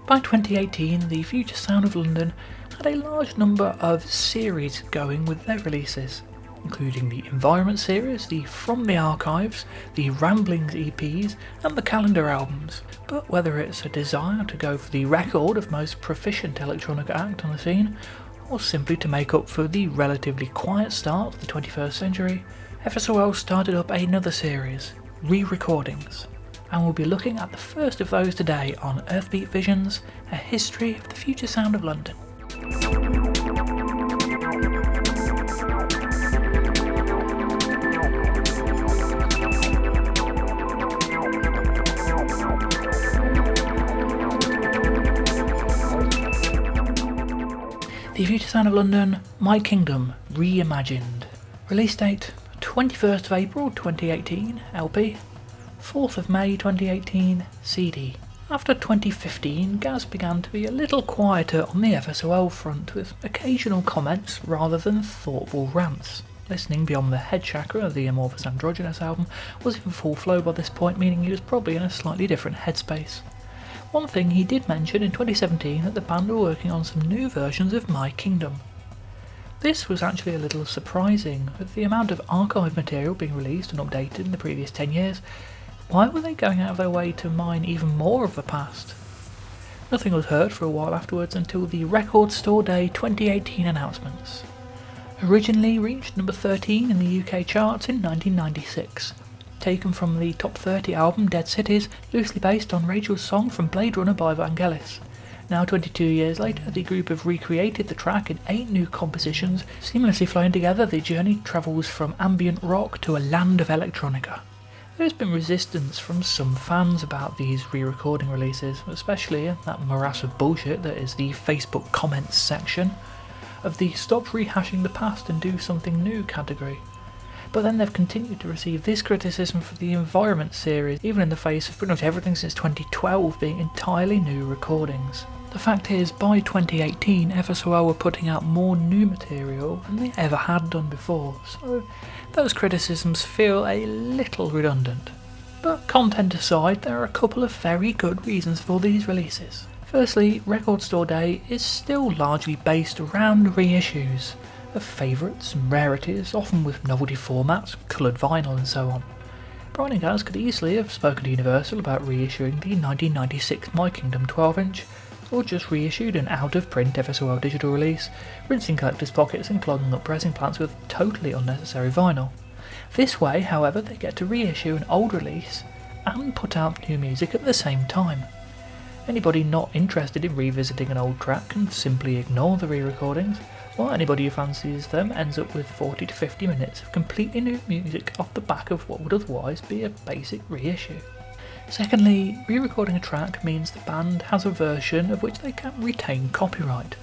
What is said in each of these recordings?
By 2018, the Future Sound of London had a large number of series going with their releases, including the Environment series, the From the Archives, the Ramblings EPs, and the Calendar albums. But whether it's a desire to go for the record of most proficient electronic act on the scene, or simply to make up for the relatively quiet start of the 21st century, FSOL started up another series, re-recordings, and we'll be looking at the first of those today on Earthbeat Visions, a history of the future sound of London. The Future Sound of London, My Kingdom, Reimagined. Release date 21st of April 2018, LP, 4th of May 2018, CD. After 2015, Gaz began to be a little quieter on the FSOL front, with occasional comments rather than thoughtful rants. Listening beyond the head chakra of the Amorphous Androgynous album was in full flow by this point, meaning he was probably in a slightly different headspace. One thing he did mention in 2017 that the band were working on some new versions of My Kingdom. This was actually a little surprising, with the amount of archive material being released and updated in the previous 10 years. Why were they going out of their way to mine even more of the past? Nothing was heard for a while afterwards until the Record Store Day 2018 announcements. Originally reached number 13 in the UK charts in 1996. Taken from the top 30 album Dead Cities, loosely based on Rachel's song from Blade Runner by Vangelis. Now 22 years later, the group have recreated the track in 8 new compositions, seamlessly flowing together. The journey travels from ambient rock to a land of electronica. There's been resistance from some fans about these re-recording releases, especially that morass of bullshit that is the Facebook comments section of the stop rehashing the past and do something new category. But then they've continued to receive this criticism for the Environment series, even in the face of pretty much everything since 2012 being entirely new recordings. The fact is, by 2018, FSOL were putting out more new material than they ever had done before, so those criticisms feel a little redundant. But content aside, there are a couple of very good reasons for these releases. Firstly, Record Store Day is still largely based around reissues of favourites and rarities, often with novelty formats, coloured vinyl and so on. Brian and Gaz could easily have spoken to Universal about reissuing the 1996 My Kingdom 12-inch, or just reissued an out-of-print FSOL digital release, rinsing collectors' pockets and clogging up pressing plants with totally unnecessary vinyl. This way, however, they get to reissue an old release and put out new music at the same time. Anybody not interested in revisiting an old track can simply ignore the re-recordings, while anybody who fancies them ends up with 40 to 50 minutes of completely new music off the back of what would otherwise be a basic reissue. Secondly, re-recording a track means the band has a version of which they can retain copyright.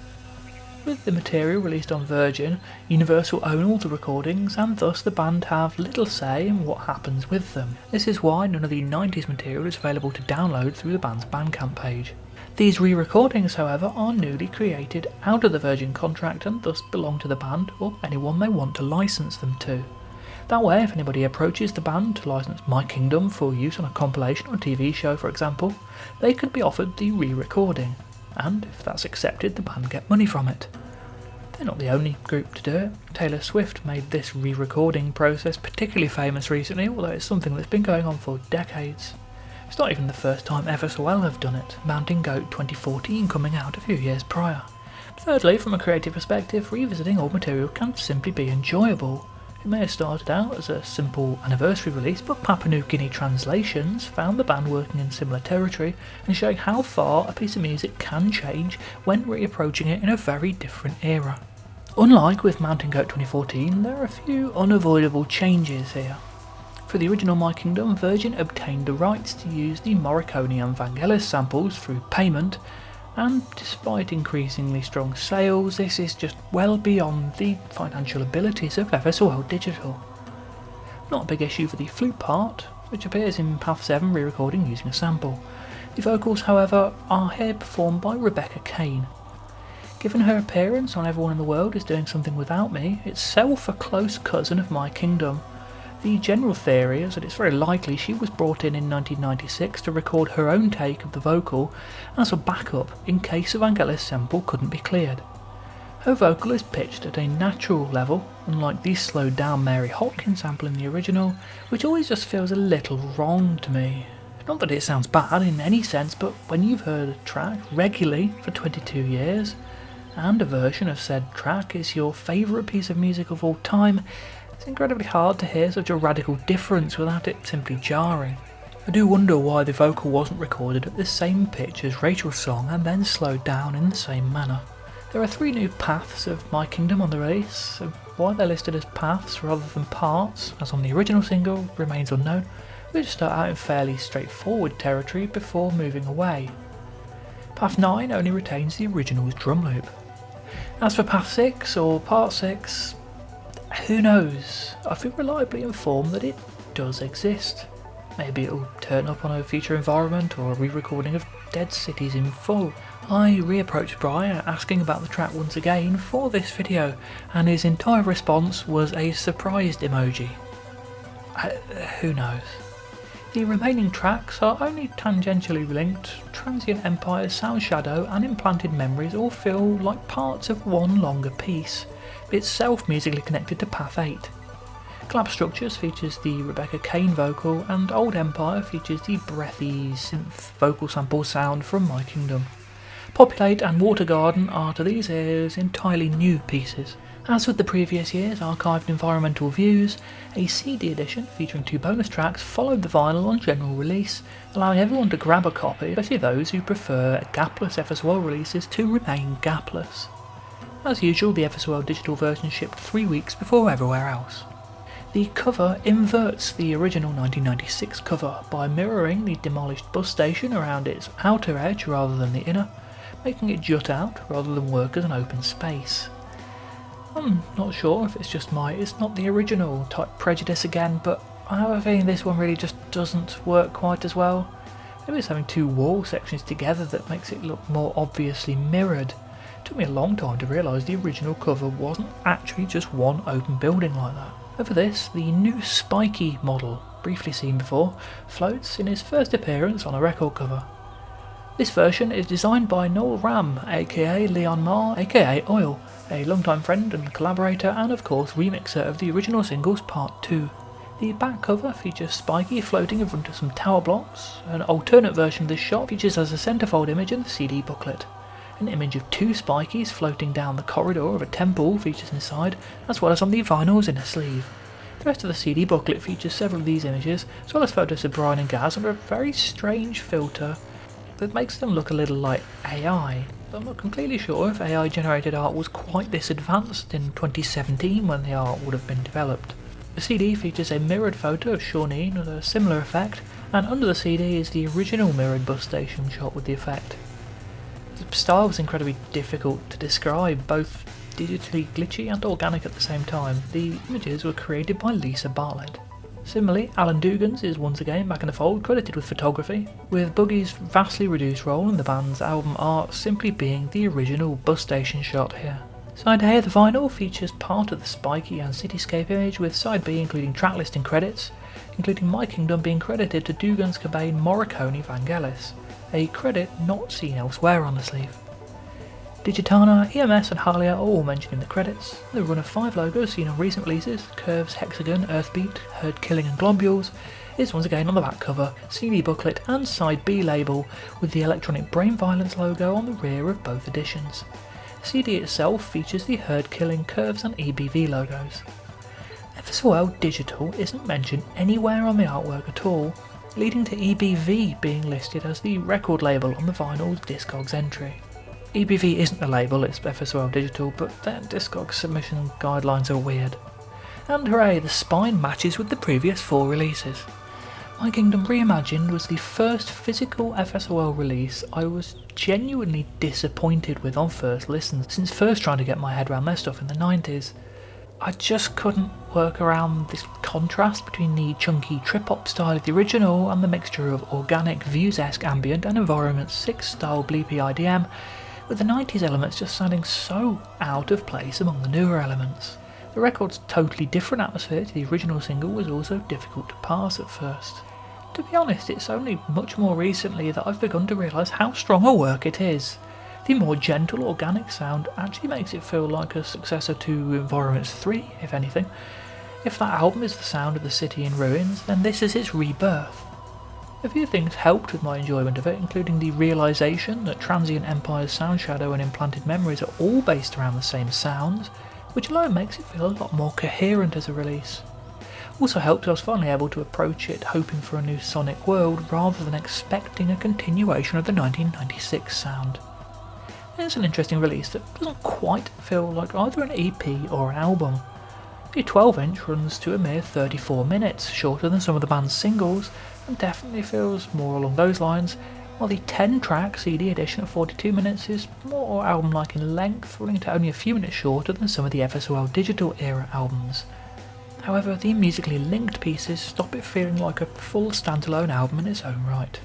With the material released on Virgin, Universal own all the recordings, and thus the band have little say in what happens with them. This is why none of the 90s material is available to download through the band's Bandcamp page. These re-recordings, however, are newly created out of the Virgin contract and thus belong to the band or anyone they want to license them to. That way, if anybody approaches the band to license My Kingdom for use on a compilation or TV show, for example, they could be offered the re-recording, and if that's accepted, the band get money from it. They're not the only group to do it. Taylor Swift made this re-recording process particularly famous recently, although it's something that's been going on for decades. It's not even the first time FSOL have done it, Mountain Goat 2014 coming out a few years prior. Thirdly, from a creative perspective, revisiting old material can simply be enjoyable. It may have started out as a simple anniversary release, but Papua New Guinea Translations found the band working in similar territory and showing how far a piece of music can change when reapproaching it in a very different era. Unlike with Mountain Goat 2014, there are a few unavoidable changes here. For the original My Kingdom, Virgin obtained the rights to use the Morricone and Vangelis samples through payment, and despite increasingly strong sales, this is just well beyond the financial abilities of FSOL Digital. Not a big issue for the flute part, which appears in Path 7 re-recording using a sample. The vocals, however, are here performed by Rebecca Kane. Given her appearance on Everyone in the World is Doing Something Without Me, itself a close cousin of My Kingdom, The general theory is that it's very likely she was brought in 1996 to record her own take of the vocal as a backup in case the Vangelis sample couldn't be cleared. Her vocal is pitched at a natural level, unlike the slowed down Mary Hopkins sample in the original, which always just feels a little wrong to me. Not that it sounds bad in any sense, but when you've heard a track regularly for 22 years, and a version of said track is your favourite piece of music of all time, it's incredibly hard to hear such a radical difference without it simply jarring. I do wonder why the vocal wasn't recorded at the same pitch as Rachel's song and then slowed down in the same manner. There are 3 new paths of My Kingdom on the release, so why they're listed as paths rather than parts, as on the original single, remains unknown. We just start out in fairly straightforward territory before moving away. Path 9 only retains the original's drum loop. As for Path 6 or Part 6, who knows? I've been reliably informed that it does exist. Maybe it'll turn up on a future environment or a re-recording of Dead Cities in full. I reapproached Brian asking about the track once again for this video, and his entire response was a surprised emoji. Who knows? The remaining tracks are only tangentially linked. Transient Empires, Sound Shadow and Implanted Memories all feel like parts of one longer piece, itself musically connected to Path 8. Collapse Structures features the Rebecca Kane vocal, and Old Empire features the breathy synth vocal sample sound from My Kingdom. Populate and Water Garden are to these ears entirely new pieces. As with the previous year's archived environmental views, a CD edition featuring 2 bonus tracks followed the vinyl on general release, allowing everyone to grab a copy, especially those who prefer gapless FSOL releases to remain gapless. As usual, the FSOL digital version shipped 3 weeks before everywhere else. The cover inverts the original 1996 cover by mirroring the demolished bus station around its outer edge rather than the inner, making it jut out rather than work as an open space. I'm not sure if it's just it's not the original type prejudice again, but I have a feeling this one really just doesn't work quite as well. Maybe it's having 2 wall sections together that makes it look more obviously mirrored. It took me a long time to realise the original cover wasn't actually just one open building like that. Over this, the new spiky model, briefly seen before, floats in his first appearance on a record cover. This version is designed by Noel Ram, aka Leon Marr, aka Oil, a longtime friend and collaborator and of course remixer of the original singles Part 2. The back cover features Spiky floating in front of some tower blocks. An alternate version of this shot features as a centerfold image in the CD booklet. An image of 2 Spikies floating down the corridor of a temple features inside, as well as on the vinyls in a sleeve. The rest of the CD booklet features several of these images, as well as photos of Brian and Gaz under a very strange filter that makes them look a little like AI. I'm not completely sure if AI generated art was quite this advanced in 2017 when the art would have been developed. The CD features a mirrored photo of Shawneen with a similar effect, and under the CD is the original mirrored bus station shot with the effect. The style was incredibly difficult to describe, both digitally glitchy and organic at the same time. The images were created by Lisa Bartlett. Similarly, Alan Dougans is once again back in the fold, credited with photography, with Boogie's vastly reduced role in the band's album art simply being the original bus station shot here. Side A of the vinyl features part of the Spiky and Cityscape image, with side B including tracklist and credits, including My Kingdom being credited to Dougans, Cobain, Morricone, Vangelis, a credit not seen elsewhere on the sleeve. Digitana, EMS and Halia are all mentioned in the credits. The run of 5 logos seen on recent releases, Curves, Hexagon, Earthbeat, Herd Killing and Globules, is once again on the back cover, CD booklet and side B label, with the Electronic Brain Violence logo on the rear of both editions. The CD itself features the Herd Killing, Curves and EBV logos. FSOL Digital isn't mentioned anywhere on the artwork at all, leading to EBV being listed as the record label on the vinyl's Discogs entry. EBV isn't a label, it's FSOL Digital, but their Discogs submission guidelines are weird. And hooray, the spine matches with the previous 4 releases. My Kingdom Reimagined was the first physical FSOL release I was genuinely disappointed with on first listen, since first trying to get my head around their stuff in the 90s. I just couldn't work around this contrast between the chunky trip-hop style of the original and the mixture of organic Views-esque ambient and Environment 6 style bleepy IDM, with the 90s elements just sounding so out of place among the newer elements. The record's totally different atmosphere to the original single was also difficult to parse at first. To be honest, it's only much more recently that I've begun to realise how strong a work it is. The more gentle, organic sound actually makes it feel like a successor to Environments 3, if anything. If that album is the sound of the city in ruins, then this is its rebirth. A few things helped with my enjoyment of it, including the realisation that Transient Empire's Sound Shadow and Implanted Memories are all based around the same sounds, which alone makes it feel a lot more coherent as a release. Also helped I was finally able to approach it hoping for a new sonic world rather than expecting a continuation of the 1996 sound. It's an interesting release that doesn't quite feel like either an EP or an album. The 12-inch runs to a mere 34 minutes, shorter than some of the band's singles, and definitely feels more along those lines, while the 10-track CD edition of 42 minutes is more album-like in length, running to only a few minutes shorter than some of the FSOL digital era albums. However, the musically linked pieces stop it feeling like a full standalone album in its own right.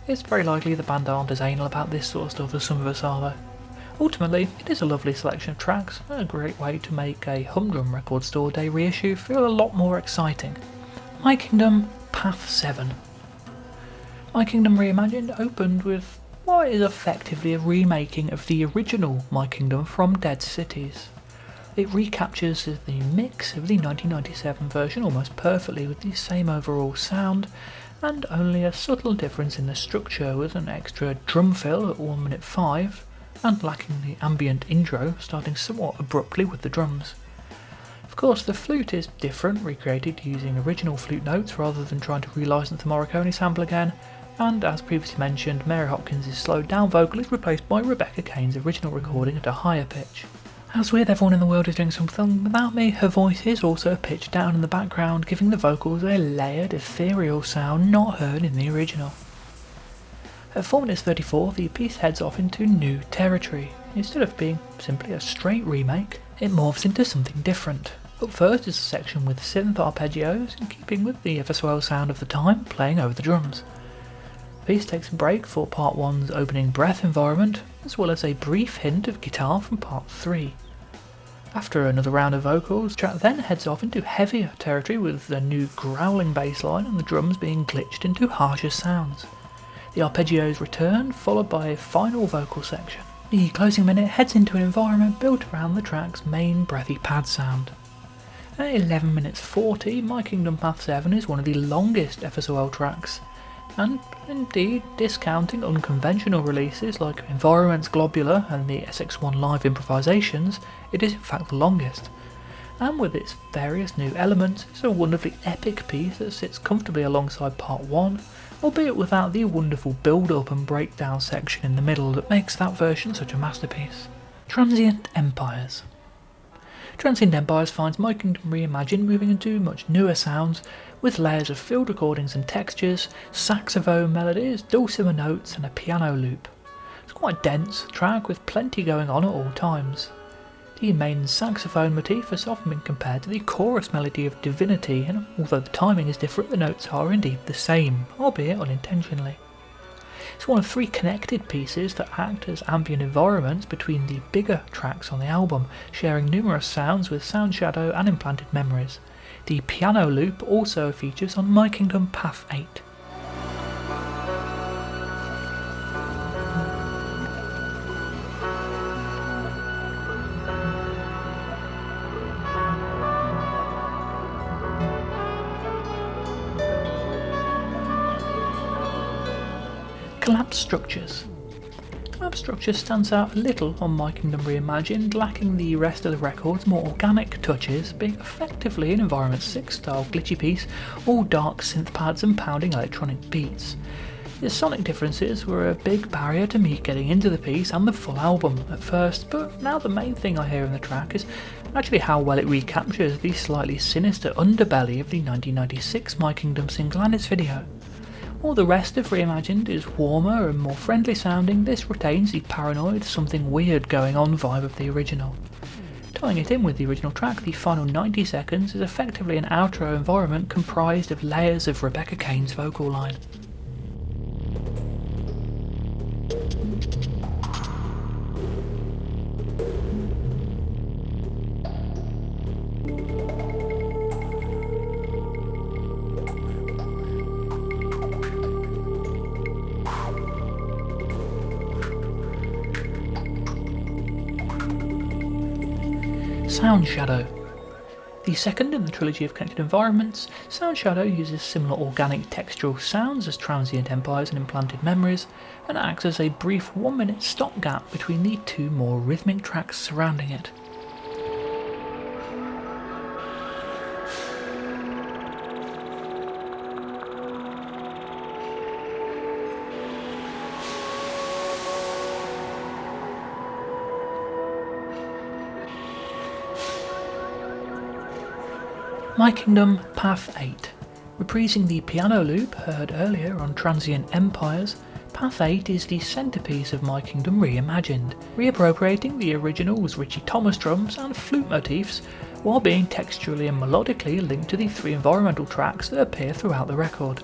It's very likely the band aren't as anal about this sort of stuff as some of us are though. Ultimately, it is a lovely selection of tracks, and a great way to make a humdrum record store day reissue feel a lot more exciting. My Kingdom Path 7. My Kingdom Reimagined opened with what is effectively a remaking of the original My Kingdom from Dead Cities. It recaptures the mix of the 1997 version almost perfectly with the same overall sound, and only a subtle difference in the structure with an extra drum fill at 1 minute 5, and lacking the ambient intro starting somewhat abruptly with the drums. Of course, the flute is different, recreated using original flute notes rather than trying to relicense the Morricone sample again, and as previously mentioned, Mary Hopkins' slowed down vocal is replaced by Rebecca Kane's original recording at a higher pitch. As with Everyone in the World is doing something without me, her voice is also pitched down in the background, giving the vocals a layered, ethereal sound not heard in the original. At 4 minutes 34, the piece heads off into new territory. Instead of being simply a straight remake, it morphs into something different. Up first is a section with synth arpeggios, in keeping with the FSOL sound of the time, playing over the drums. The piece takes a break for part 1's opening breath environment, as well as a brief hint of guitar from part 3. After another round of vocals, the track then heads off into heavier territory with a new growling bass line and the drums being glitched into harsher sounds. The arpeggios return, followed by a final vocal section. The closing minute heads into an environment built around the track's main breathy pad sound. At 11 minutes 40, My Kingdom Path 7 is one of the longest FSOL tracks, and indeed, discounting unconventional releases like Environments Globular and the SX1 Live improvisations, it is in fact the longest. And with its various new elements, it's a wonderfully epic piece that sits comfortably alongside part 1, albeit without the wonderful build-up and breakdown section in the middle that makes that version such a masterpiece. Transient Empires. Transient Empires finds My Kingdom Reimagined moving into much newer sounds, with layers of field recordings and textures, saxophone melodies, dulcimer notes and a piano loop. It's quite a dense track with plenty going on at all times. The main saxophone motif has often been compared to the chorus melody of Divinity, and although the timing is different, the notes are indeed the same, albeit unintentionally. It's one of 3 connected pieces that act as ambient environments between the bigger tracks on the album, sharing numerous sounds with Sound Shadow and Implanted Memories. The piano loop also features on My Kingdom Path 8. Collapsed Structures. Collapsed Structures stands out a little on My Kingdom Reimagined, lacking the rest of the record's more organic touches, being effectively an Environment 6 style glitchy piece, all dark synth pads and pounding electronic beats. The sonic differences were a big barrier to me getting into the piece and the full album at first, but now the main thing I hear in the track is actually how well it recaptures the slightly sinister underbelly of the 1996 My Kingdom single and its video. While the rest of Reimagined is warmer and more friendly sounding, this retains the paranoid, something weird going on vibe of the original. Tying it in with the original track, the final 90 seconds is effectively an outro environment comprised of layers of Rebecca Kane's vocal line. Sound Shadow. The second in the trilogy of connected environments, Sound Shadow uses similar organic textural sounds as Transient Empires and Implanted Memories, and acts as a brief 1-minute stopgap between the two more rhythmic tracks surrounding it. My Kingdom Path 8. Reprising the piano loop heard earlier on Transient Empires, Path 8 is the centrepiece of My Kingdom Reimagined, reappropriating the original's Richie Thomas drums and flute motifs while being texturally and melodically linked to the 3 environmental tracks that appear throughout the record.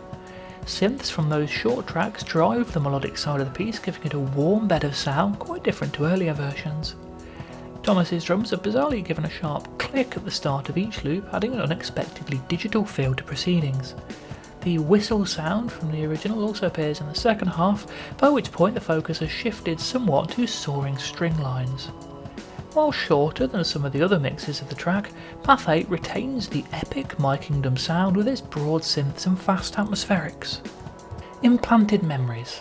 Synths from those short tracks drive the melodic side of the piece, giving it a warm bed of sound quite different to earlier versions. Thomas's drums are bizarrely given a sharp click at the start of each loop, adding an unexpectedly digital feel to proceedings. The whistle sound from the original also appears in the second half, by which point the focus has shifted somewhat to soaring string lines. While shorter than some of the other mixes of the track, Path 8 retains the epic My Kingdom sound with its broad synths and fast atmospherics. Implanted Memories.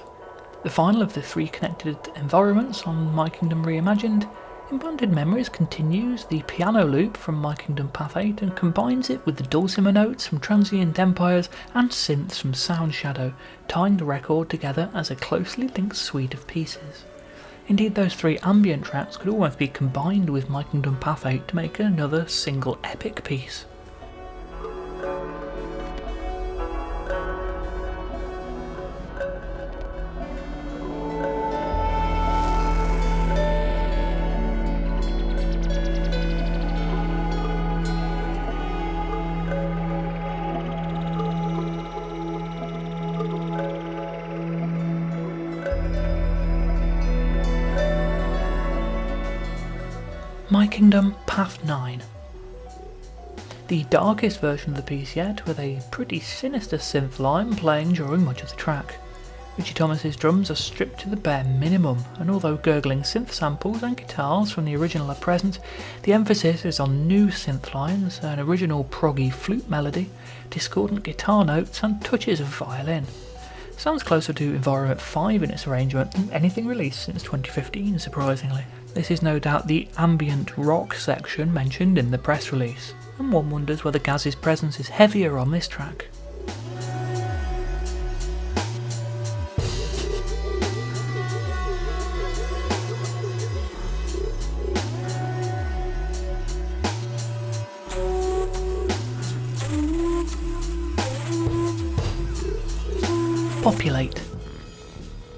The final of the 3 connected environments on My Kingdom Reimagined, Implanted Memories continues the piano loop from My Kingdom Path 8 and combines it with the dulcimer notes from Transient Empires and synths from Sound Shadow, tying the record together as a closely linked suite of pieces. Indeed, those 3 ambient tracks could almost be combined with My Kingdom Path 8 to make another single epic piece. My Kingdom Path 9. The darkest version of the piece yet, with a pretty sinister synth line playing during much of the track. Richie Thomas's drums are stripped to the bare minimum, and although gurgling synth samples and guitars from the original are present, the emphasis is on new synth lines, an original proggy flute melody, discordant guitar notes and touches of violin. Sounds closer to Environment 5 in its arrangement than anything released since 2015, surprisingly. This is no doubt the ambient rock section mentioned in the press release, and one wonders whether Gaz's presence is heavier on this track. Populate.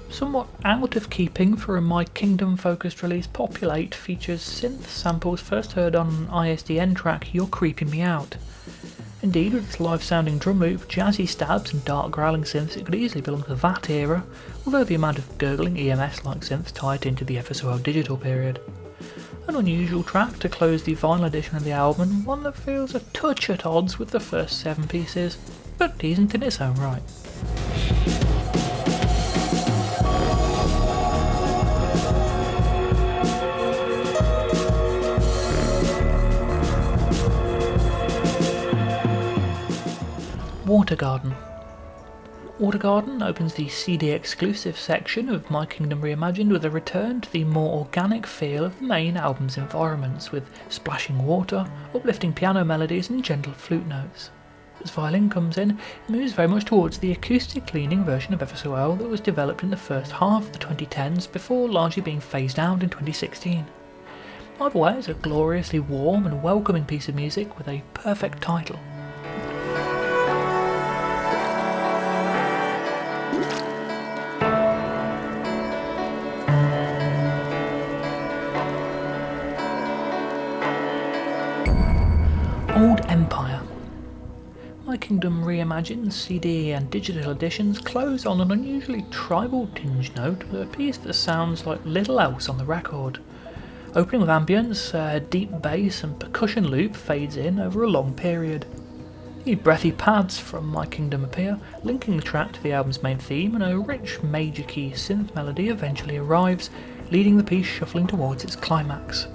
Somewhat out of keeping for a My Kingdom focused release, Populate features synth samples first heard on an ISDN track You're Creeping Me Out. Indeed, with its live sounding drum loop, jazzy stabs and dark growling synths, it could easily belong to that era, although the amount of gurgling EMS like synths tie it into the FSOL digital period. An unusual track to close the vinyl edition of the album, and one that feels a touch at odds with the first 7 pieces, but decent in its own right. Water Garden. Water Garden opens the CD exclusive section of My Kingdom Reimagined with a return to the more organic feel of the main album's environments, with splashing water, uplifting piano melodies and gentle flute notes. As violin comes in, it moves very much towards the acoustic-leaning version of FSOL that was developed in the first half of the 2010s before largely being phased out in 2016. Either way, it's a gloriously warm and welcoming piece of music with a perfect title. Old Empire. My Kingdom Reimagined CD and digital editions close on an unusually tribal tinge note with a piece that sounds like little else on the record. Opening with ambience, a deep bass and percussion loop fades in over a long period. The breathy pads from My Kingdom appear, linking the track to the album's main theme, and a rich major key synth melody eventually arrives, leading the piece shuffling towards its climax.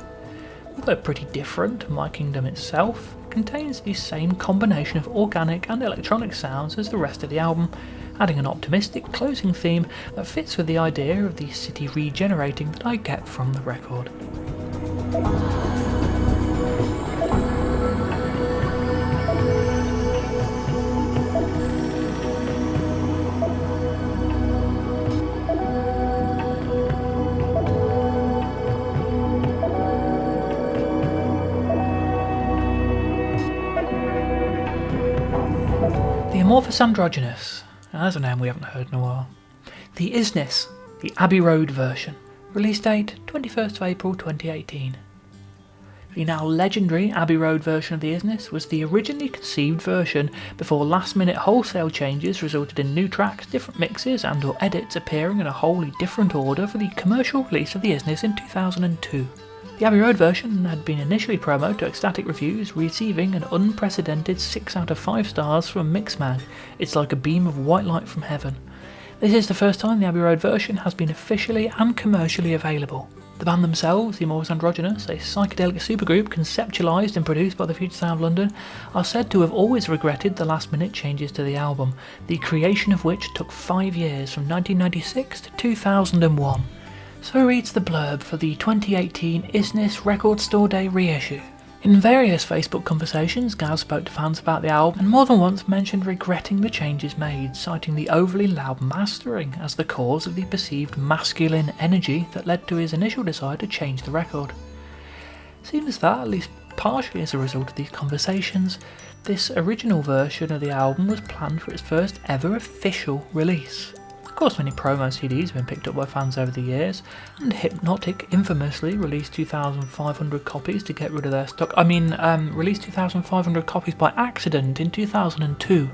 Although pretty different, My Kingdom itself contains the same combination of organic and electronic sounds as the rest of the album, adding an optimistic closing theme that fits with the idea of the city regenerating that I get from the record. The Amorphous Androgynous, that's a name we haven't heard in a while. The Isness, the Abbey Road version. Release date 21st of April 2018. The now legendary Abbey Road version of the Isness was the originally conceived version before last-minute wholesale changes resulted in new tracks, different mixes and or edits appearing in a wholly different order for the commercial release of the Isness in 2002. The Abbey Road version had been initially promoted to ecstatic reviews, receiving an unprecedented 6 out of 5 stars from Mixmag. It's like a beam of white light from heaven. This is the first time the Abbey Road version has been officially and commercially available. The band themselves, the Amorphous Androgynous, a psychedelic supergroup conceptualised and produced by the Future Sound of London, are said to have always regretted the last-minute changes to the album, the creation of which took 5 years from 1996 to 2001. So reads the blurb for the 2018 Isness Record Store Day reissue. In various Facebook conversations, Gaz spoke to fans about the album and more than once mentioned regretting the changes made, citing the overly loud mastering as the cause of the perceived masculine energy that led to his initial desire to change the record. Seems that, at least partially as a result of these conversations, this original version of the album was planned for its first ever official release. Of course, many promo CDs have been picked up by fans over the years, and Hypnotic infamously released 2,500 copies to get rid of their stock. Released 2,500 copies by accident in 2002.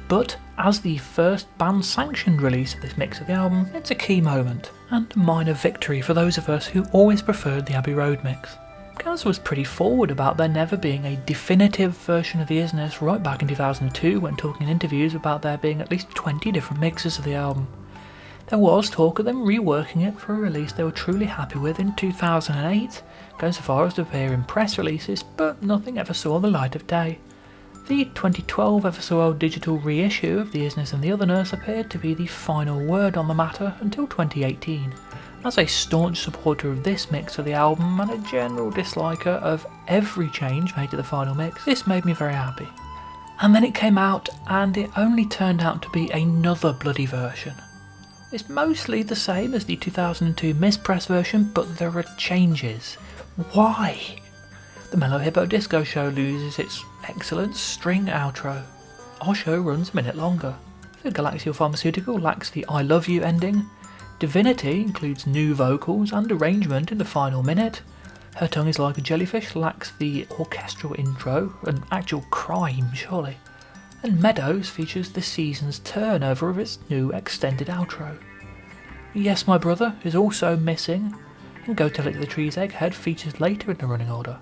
But as the first band-sanctioned release of this mix of the album, it's a key moment, and a minor victory for those of us who always preferred the Abbey Road mix. Gaz was pretty forward about there never being a definitive version of the Isness right back in 2002 when talking in interviews about there being at least 20 different mixes of the album. There was talk of them reworking it for a release they were truly happy with in 2008, going so far as to appear in press releases, but nothing ever saw the light of day. The 2012 FSOL digital reissue of the Isness and the Otherness appeared to be the final word on the matter until 2018. As a staunch supporter of this mix of the album and a general disliker of every change made to the final mix, this made me very happy. And then it came out and it only turned out to be another bloody version. It's mostly the same as the 2002 mispress version, but there are changes. Why? The Mellow Hippo Disco Show loses its excellent string outro. Our show runs a minute longer. The Galaxial Pharmaceutical lacks the I Love You ending. Divinity includes new vocals and arrangement in the final minute. Her Tongue Is Like a Jellyfish lacks the orchestral intro, an actual crime surely. And Meadows features the season's turnover of its new extended outro. Yes My Brother is also missing, and Go Tell It to the Tree's Egghead features later in the running order.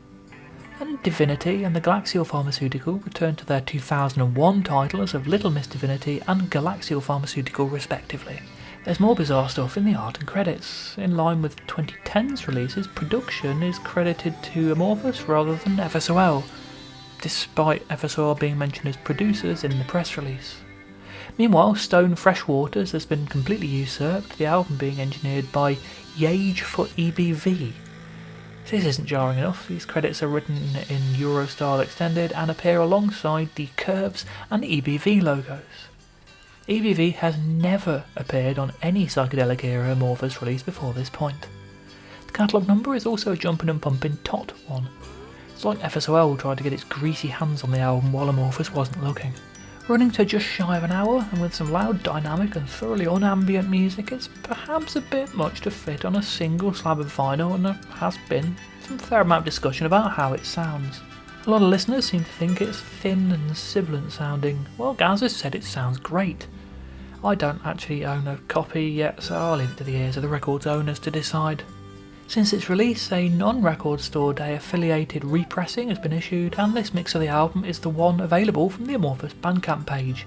And Divinity and the Galaxial Pharmaceutical return to their 2001 titles of Little Miss Divinity and Galaxial Pharmaceutical respectively. There's more bizarre stuff in the art and credits. In line with 2010's releases, production is credited to Amorphous rather than FSOL, despite FSOL being mentioned as producers in the press release. Meanwhile, Stone Freshwaters has been completely usurped, the album being engineered by Yage for EBV. This isn't jarring enough. These credits are written in Eurostyle Extended and appear alongside the Curves and EBV logos. EBV has never appeared on any psychedelic era Amorphous release before this point. The catalogue number is also a jumping and pumping tot one. It's like FSOL tried to get its greasy hands on the album while Amorphous wasn't looking. Running to just shy of an hour and with some loud, dynamic and thoroughly unambient music, it's perhaps a bit much to fit on a single slab of vinyl, and there has been some fair amount of discussion about how it sounds. A lot of listeners seem to think it's thin and sibilant sounding, while Gaz has said it sounds great. I don't actually own a copy yet, so I'll leave it to the ears of the record's owners to decide. Since its release, a non-Record Store Day affiliated repressing has been issued, and this mix of the album is the one available from the Amorphous Bandcamp page.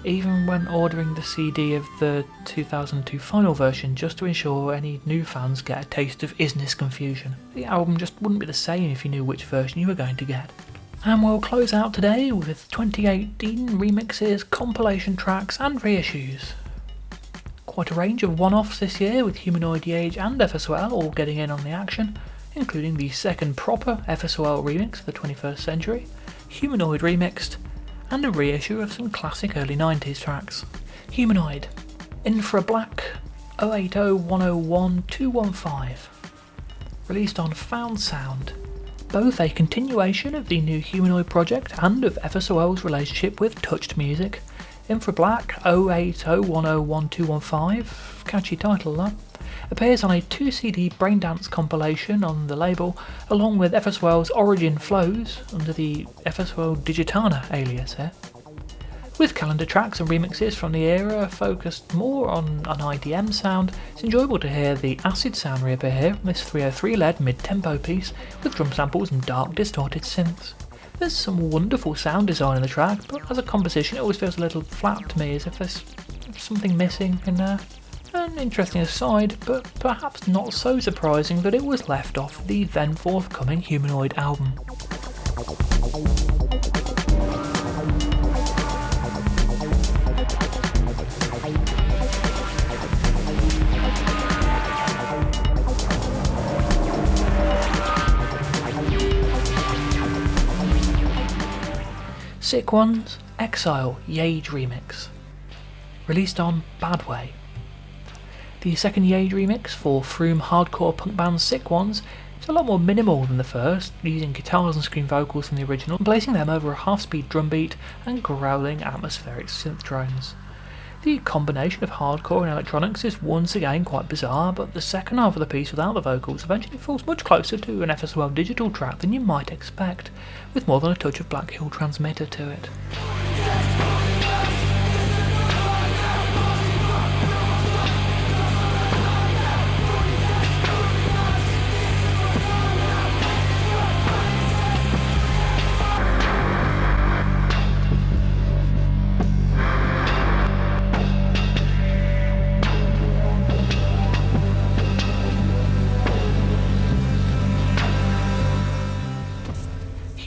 even when ordering the CD of the 2002 final version just to ensure any new fans get a taste of Isness confusion. The album just wouldn't be the same if you knew which version you were going to get. And we'll close out today with 2018 remixes, compilation tracks and reissues. Quite a range of one-offs this year, with Humanoid, Yage and FSOL all getting in on the action, including the second proper FSOL remix of the 21st century, Humanoid remixed, and a reissue of some classic early 90s tracks. Humanoid, Infra Black 080101215, released on Found Sound, both a continuation of the new Humanoid project and of FSOL's relationship with Touched Music. Infra Black 080101215, catchy title that, appears on a 2-CD Braindance compilation on the label, along with FSOL's Origin Flows under the FSOL Digitana alias here. With calendar tracks and remixes from the era focused more on an IDM sound, it's enjoyable to hear the acid sound reappear here from this 303-led mid-tempo piece with drum samples and dark distorted synths. There's some wonderful sound design in the track, but as a composition it always feels a little flat to me, as if there's something missing in there. An interesting aside, but perhaps not so surprising that it was left off the then forthcoming Humanoid album. SickOnes, Exile, Yage remix, released on Bad Way. The second Yage remix for Froome hardcore punk band SickOnes is a lot more minimal than the first, using guitars and scream vocals from the original and placing them over a half-speed drum beat and growling atmospheric synth drones. The combination of hardcore and electronics is once again quite bizarre, but the second half of the piece without the vocals eventually feels much closer to an FSOL digital track than you might expect, with more than a touch of Black Hill Transmitter to it.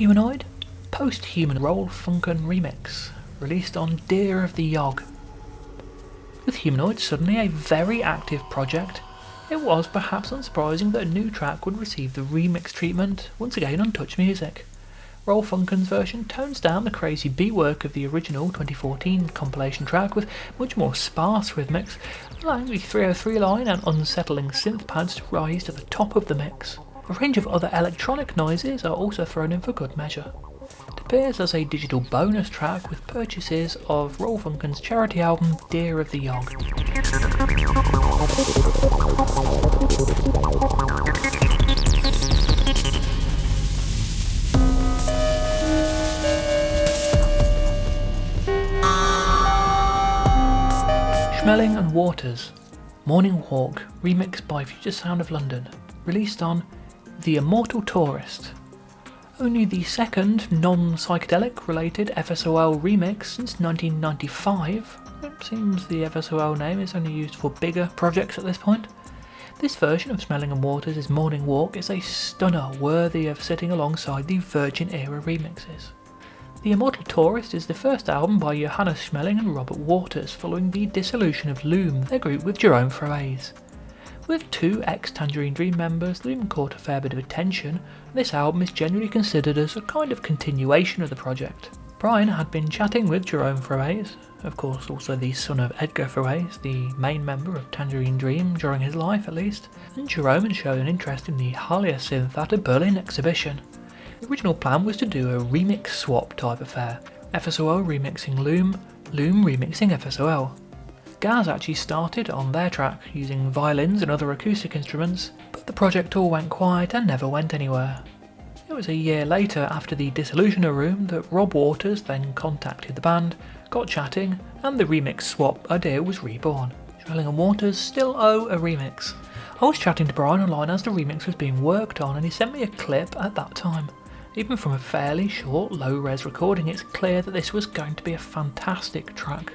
Humanoid, post-human Roel Funcken remix, released on Deer of the Yage. With Humanoid suddenly a very active project, it was perhaps unsurprising that a new track would receive the remix treatment, once again on Touch Music. Roel Funcken's version tones down the crazy beatwork of the original 2014 compilation track with much more sparse rhythmics, allowing the 303 line and unsettling synth pads to rise to the top of the mix. A range of other electronic noises are also thrown in for good measure. It appears as a digital bonus track with purchases of Roel Funcken's charity album Deer of the Yage. Schmoelling and Waters, Morning Walk, remixed by Future Sound of London, released on The Immortal Tourist. Only the second non-psychedelic related FSOL remix since 1995. It seems the FSOL name is only used for bigger projects at this point. This version of Schmoelling and Waters' Morning Walk is a stunner worthy of sitting alongside the Virgin era remixes. The Immortal Tourist is the first album by Johannes Schmoelling and Robert Waters following the dissolution of Loom, their group with Jerome Fraise. With two ex-Tangerine Dream members, Loom caught a fair bit of attention, and this album is generally considered as a kind of continuation of the project. Brian had been chatting with Jerome Fraise, of course also the son of Edgar Fraise, the main member of Tangerine Dream during his life at least, and Jerome had shown an interest in the Halia synth at a Berlin exhibition. The original plan was to do a remix swap type affair, FSOL remixing Loom, Loom remixing FSOL. Gaz actually started on their track using violins and other acoustic instruments, but the project all went quiet and never went anywhere. It was a year later, after the dissolution of Room, that Rob Waters then contacted the band, got chatting, and the remix swap idea was reborn. Schmoelling and Waters still owe a remix. I was chatting to Brian online as the remix was being worked on, and he sent me a clip at that time. Even from a fairly short, low-res recording, it's clear that this was going to be a fantastic track.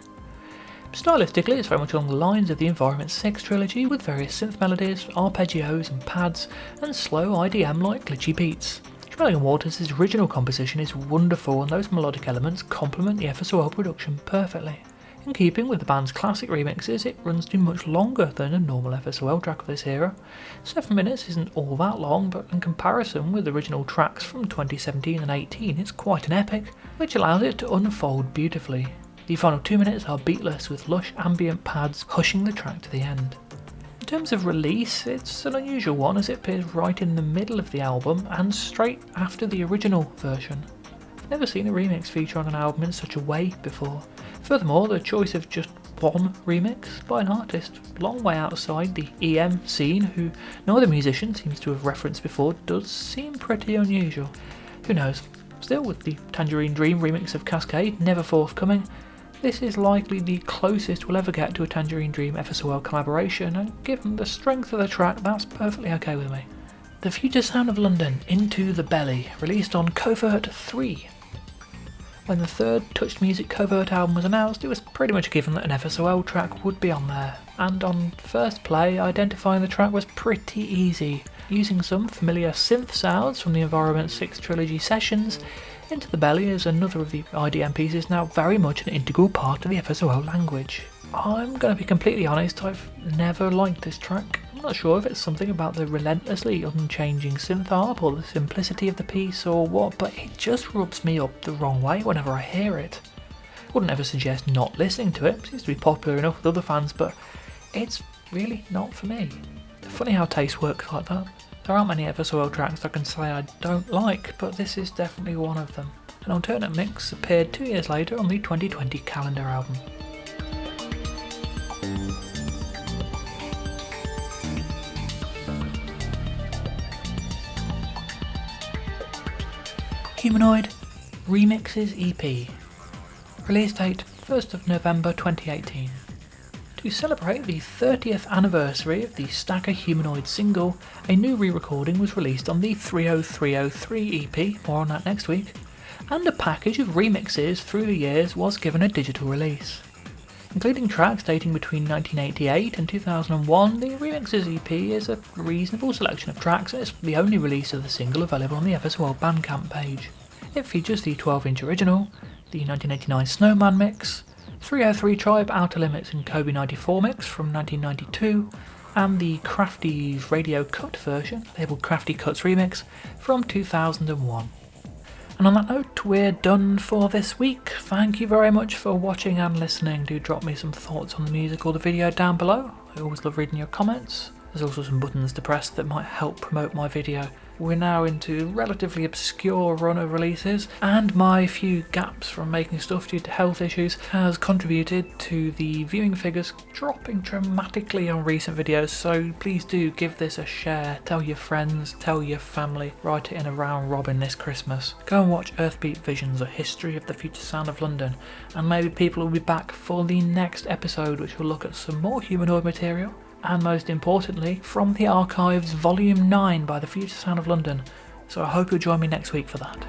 Stylistically, it's very much along the lines of the Environment 6 trilogy, with various synth melodies, arpeggios and pads, and slow IDM-like glitchy beats. Schmoelling and Waters' original composition is wonderful, and those melodic elements complement the FSOL production perfectly. In keeping with the band's classic remixes, it runs to much longer than a normal FSOL track of this era. 7 minutes isn't all that long, but in comparison with original tracks from 2017 and 18, it's quite an epic, which allows it to unfold beautifully. The final 2 minutes are beatless, with lush ambient pads hushing the track to the end. In terms of release, it's an unusual one, as it appears right in the middle of the album and straight after the original version. I've never seen a remix feature on an album in such a way before. Furthermore, the choice of just one remix by an artist long way outside the EM scene, who no other musician seems to have referenced before, does seem pretty unusual. Who knows? Still, with the Tangerine Dream remix of Cascade never forthcoming, this is likely the closest we'll ever get to a Tangerine Dream FSOL collaboration, and given the strength of the track, that's perfectly okay with me. The Future Sound of London, Into the Belly, released on Covert 3. When the third Touched Music Covert album was announced, it was pretty much given that an FSOL track would be on there, and on first play, identifying the track was pretty easy. Using some familiar synth sounds from the Environment 6 trilogy sessions, Into the Belly is another of the IDM pieces now very much an integral part of the FSOL language. I'm going to be completely honest, I've never liked this track. I'm not sure if it's something about the relentlessly unchanging synth harp or the simplicity of the piece or what, but it just rubs me up the wrong way whenever I hear it. I wouldn't ever suggest not listening to it, seems to be popular enough with other fans, but it's really not for me. Funny how taste works like that. There aren't many FSOL tracks I can say I don't like, but this is definitely one of them. An alternate mix appeared 2 years later on the 2020 Calendar album. Humanoid Remixes EP. Release date 1st of November 2018. To celebrate the 30th anniversary of the Stacker Humanoid single, a new re-recording was released on the 30303 EP, more on that next week, and a package of remixes through the years was given a digital release. Including tracks dating between 1988 and 2001, the Remixes EP is a reasonable selection of tracks, and it's the only release of the single available on the FSOL Bandcamp page. It features the 12-inch original, the 1989 Snowman mix, 303 Tribe Outer Limits and Cobain 94 mix from 1992, and the Crafty's Radio Cut version, labelled Crafty Cuts Remix, from 2001. And on that note, we're done for this week. Thank you very much for watching and listening. Do drop me some thoughts on the music or the video down below. I always love reading your comments. There's also some buttons to press that might help promote my video. We're now into a relatively obscure run of releases, and my few gaps from making stuff due to health issues has contributed to the viewing figures dropping dramatically on recent videos, so please do give this a share, tell your friends, tell your family, write it in a round robin this Christmas. Go and watch Earthbeat Visions, A History of the Future Sound of London, and maybe people will be back for the next episode, which will look at some more Humanoid material, and most importantly, From the Archives Volume 9 by the Future Sound of London, so I hope you'll join me next week for that.